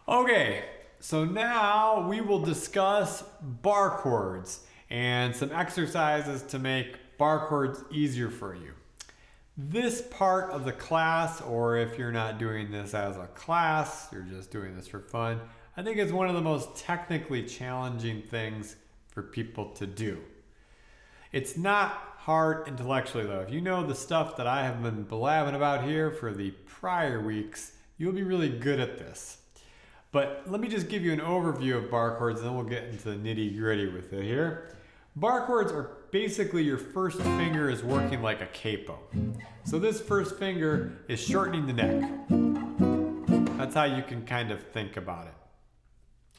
Okay, so now we will discuss bar chords and some exercises to make bar chords easier for you. This part of the class, or if you're not doing this as a class, you're just doing this for fun, I think it's one of the most technically challenging things for people to do. It's not hard intellectually though. If you know the stuff that I have been blabbing about here for the prior weeks, you'll be really good at this. But let me just give you an overview of bar chords, and then we'll get into the nitty gritty with it here. Bar chords are basically your first finger is working like a capo. So this first finger is shortening the neck. That's how you can kind of think about it.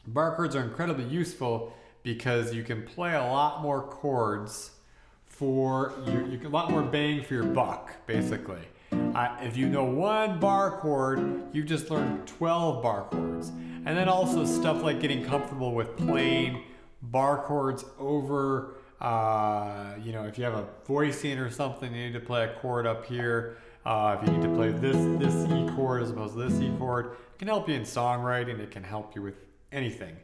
Bar chords are incredibly useful because you can play a lot more chords for you get a lot more bang for your buck, basically. If you know one bar chord, you've just learned 12 bar chords. And then also stuff like getting comfortable with playing bar chords over, if you have a voicing or something, you need to play a chord up here. If you need to play this E chord as opposed to this E chord, it can help you in songwriting. It can help you with anything.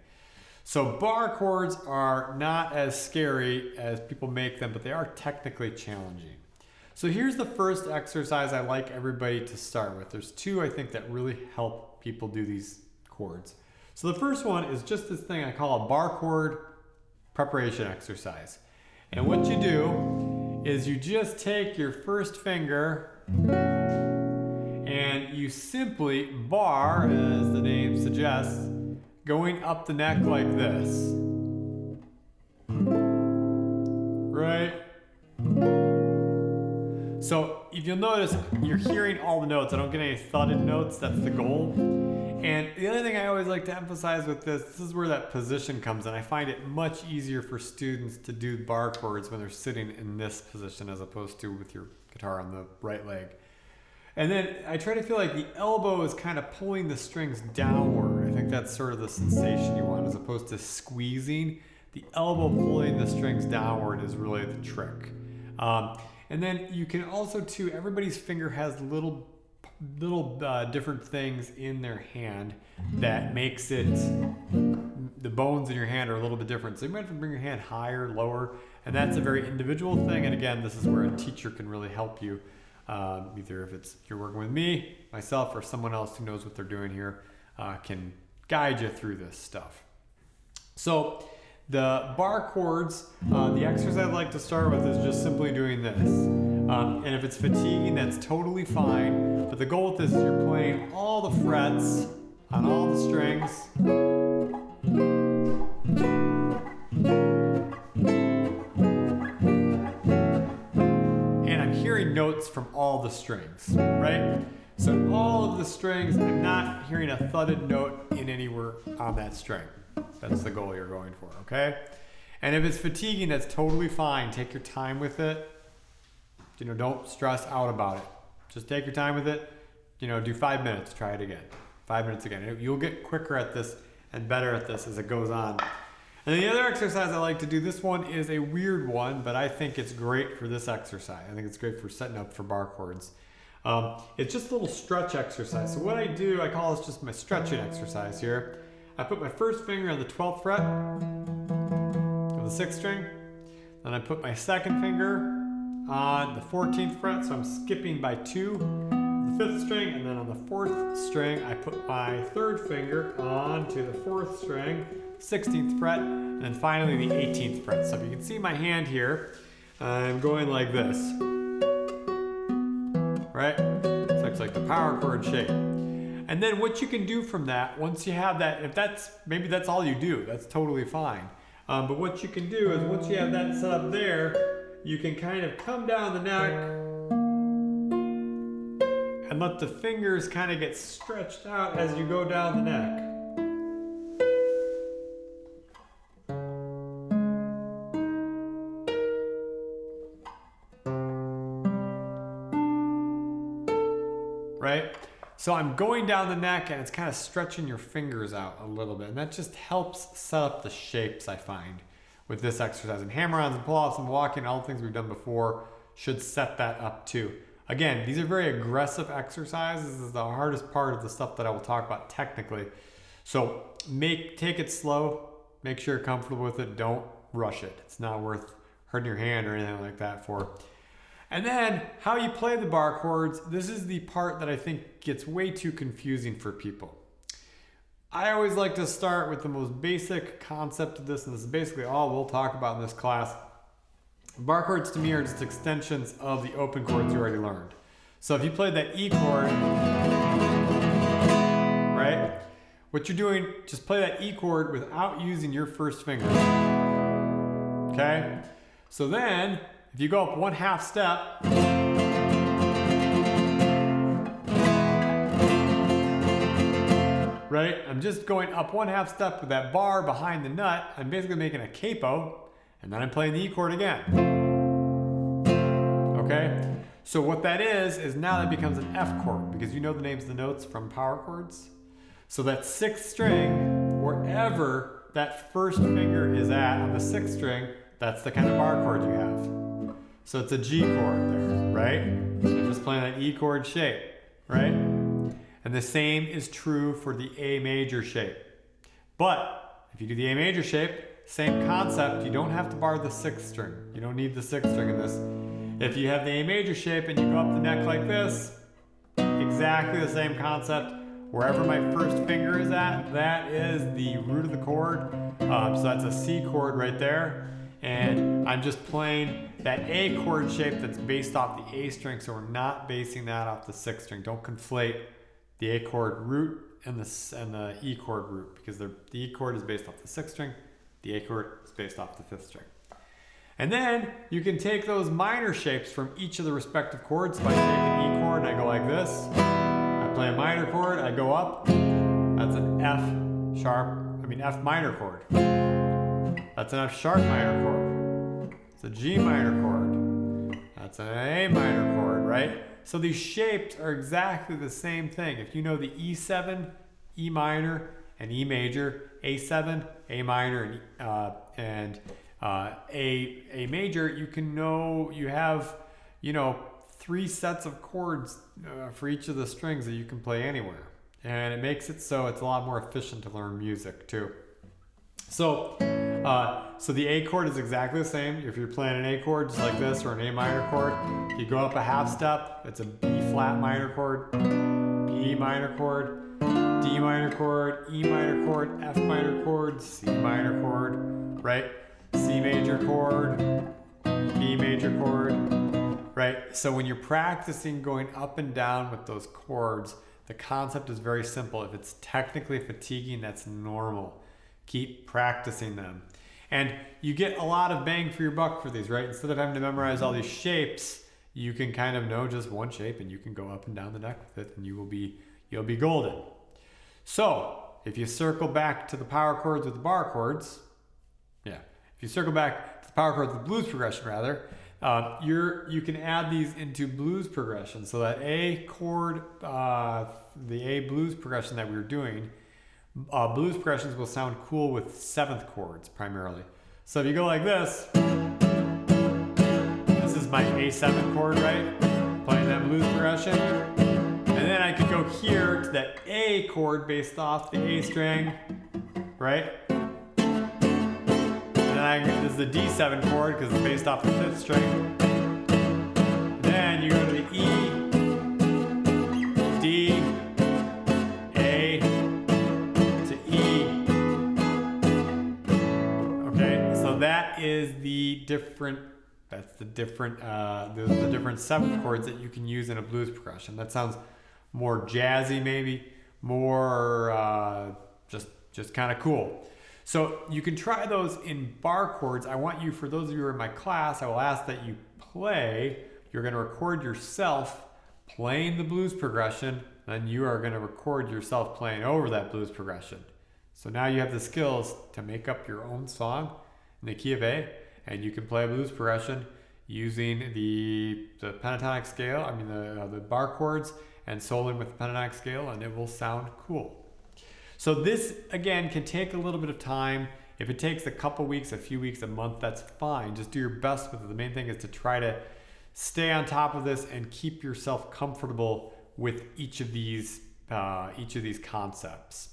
So bar chords are not as scary as people make them, but they are technically challenging. So here's the first exercise I like everybody to start with. There's two I think that really help people do these chords. So the first one is just this thing I call a bar chord preparation exercise. And what you do is you just take your first finger and you simply bar, as the name suggests, going up the neck like this. Right? So if you'll notice, you're hearing all the notes. I don't get any thudded notes. That's the goal. And the other thing I always like to emphasize with this is where that position comes in. I find it much easier for students to do bar chords when they're sitting in this position as opposed to with your guitar on the right leg. And then I try to feel like the elbow is kind of pulling the strings downward. I think that's sort of the sensation you want as opposed to squeezing. The elbow pulling the strings downward is really the trick. And then you can also too, everybody's finger has little different things in their hand that makes it, the bones in your hand are a little bit different. So you might have to bring your hand higher, lower, and that's a very individual thing. And again, this is where a teacher can really help you. Either if you're working with me, myself, or someone else who knows what they're doing here, can guide you through this stuff. So the bar chords, the exercise I'd like to start with is just simply doing this. And if it's fatiguing, that's totally fine. But the goal with this is you're playing all the frets on all the strings. And I'm hearing notes from all the strings, right? So all of the strings, I'm not hearing a thudded note in anywhere on that string. That's the goal you're going for, okay? And if it's fatiguing, that's totally fine. Take your time with it. Don't stress out about it. Just take your time with it. Do 5 minutes, try it again. 5 minutes again. You'll get quicker at this and better at this as it goes on. And then the other exercise I like to do, this one is a weird one, but I think it's great for this exercise. I think it's great for setting up for bar chords. It's just a little stretch exercise. So what I do, I call this just my stretching exercise here. I put my first finger on the 12th fret of the 6th string. Then I put my second finger on the 14th fret, so I'm skipping by 2, the 5th string, and then on the 4th string, I put my third finger onto the 4th string, 16th fret, and then finally the 18th fret. So if you can see my hand here, I'm going like this, right? So it's like the power chord shape. And then what you can do from that, once you have that, maybe that's all you do, that's totally fine. But what you can do is once you have that set up there, you can kind of come down the neck and let the fingers kind of get stretched out as you go down the neck. Right? So I'm going down the neck and it's kind of stretching your fingers out a little bit. And that just helps set up the shapes, I find, with this exercise. And hammer-ons and pull-offs and walking, all the things we've done before should set that up too. Again, these are very aggressive exercises. This is the hardest part of the stuff that I will talk about technically. So take it slow, make sure you're comfortable with it, don't rush it. It's not worth hurting your hand or anything like that for. And then how you play the bar chords, this is the part that I think gets way too confusing for people. I always like to start with the most basic concept of this, and this is basically all we'll talk about in this class. Bar chords to me are just extensions of the open chords you already learned. So if you played that E chord, right? What you're doing, just play that E chord without using your first finger. Okay? So then, if you go up 1/2 step, right? I'm just going up 1/2 step with that bar behind the nut. I'm basically making a capo, and then I'm playing the E chord again. Okay? So what that is now that becomes an F chord, because you know the names of the notes from power chords. So that 6th string, wherever that first finger is at on the 6th string, that's the kind of bar chord you have. So it's a G chord there, right? I'm just playing that E chord shape, right? And the same is true for the A major shape. But if you do the A major shape, same concept, you don't have to bar the 6th string. You don't need the 6th string in this. If you have the A major shape and you go up the neck like this, exactly the same concept. Wherever my first finger is at, that is the root of the chord. So that's a C chord right there. And I'm just playing that A chord shape that's based off the A string, so we're not basing that off the 6th string. Don't conflate the A chord root and the E chord root, because the E chord is based off the 6th string, the A chord is based off the 5th string. And then you can take those minor shapes from each of the respective chords. If I take an E chord and I go like this, I play a minor chord, I go up, that's an F minor chord. That's an F sharp minor chord. It's a G minor chord. That's an A minor chord, right? So these shapes are exactly the same thing. If you know the E7, E minor, and E major, A7, A minor, and A major, you can know you have, 3 sets of chords for each of the strings that you can play anywhere. And it makes it so it's a lot more efficient to learn music too. So the A chord is exactly the same. If you're playing an A chord just like this, or an A minor chord, you go up 1/2 step, it's a B flat minor chord, B minor chord, D minor chord, E minor chord, F minor chord, C minor chord, right? C major chord, B major chord, right? So when you're practicing going up and down with those chords, the concept is very simple. If it's technically fatiguing, that's normal. Keep practicing them. And you get a lot of bang for your buck for these, right? Instead of having to memorize all these shapes, you can kind of know just one shape and you can go up and down the neck with it and you'll be golden. So if you circle back to the power chords with the bar chords, if you circle back to the power chords with the blues progression rather, you can add these into blues progression. So that A chord, the A blues progression that we were doing, blues progressions will sound cool with 7th chords primarily. So if you go like this is my A7 chord, right? Playing that blues progression. And then I could go here to that A chord based off the A string, right? And then this is the D7 chord because it's based off the 5th string. Then you go to the E, D, A, to E. Okay, so that is the different 7th chords that you can use in a blues progression. That sounds more jazzy, maybe more just kind of cool. So you can try those in bar chords. I want you, for those of you who are in my class, I will ask that you you're going to record yourself playing the blues progression, and you are going to record yourself playing over that blues progression. So now you have the skills to make up your own song in the key of A, and you can play a blues progression using the pentatonic scale, the bar chords, and soloing with the pentatonic scale, and it will sound cool. So this, again, can take a little bit of time. If it takes a couple weeks, a few weeks, a month, that's fine. Just do your best with it. The main thing is to try to stay on top of this and keep yourself comfortable with each of these concepts.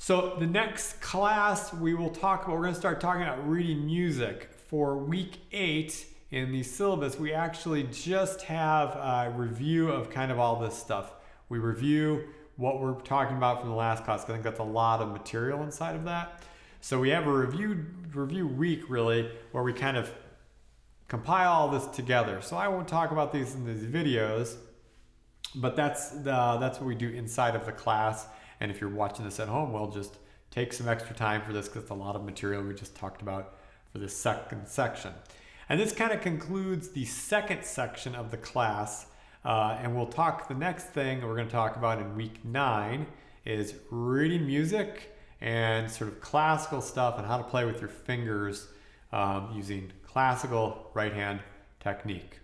So the next class we're going to start talking about reading music. For week 8 in the syllabus, we actually just have a review of kind of all this stuff. We review what we're talking about from the last class. I think that's a lot of material inside of that. So we have a review week really where we kind of compile all this together. So I won't talk about these in these videos, but that's what we do inside of the class. And if you're watching this at home, we'll just take some extra time for this because it's a lot of material we just talked about for this second section. And this kind of concludes the second section of the class. And we'll talk, the next thing we're going to talk about in week 9 is reading music and sort of classical stuff and how to play with your fingers using classical right hand technique.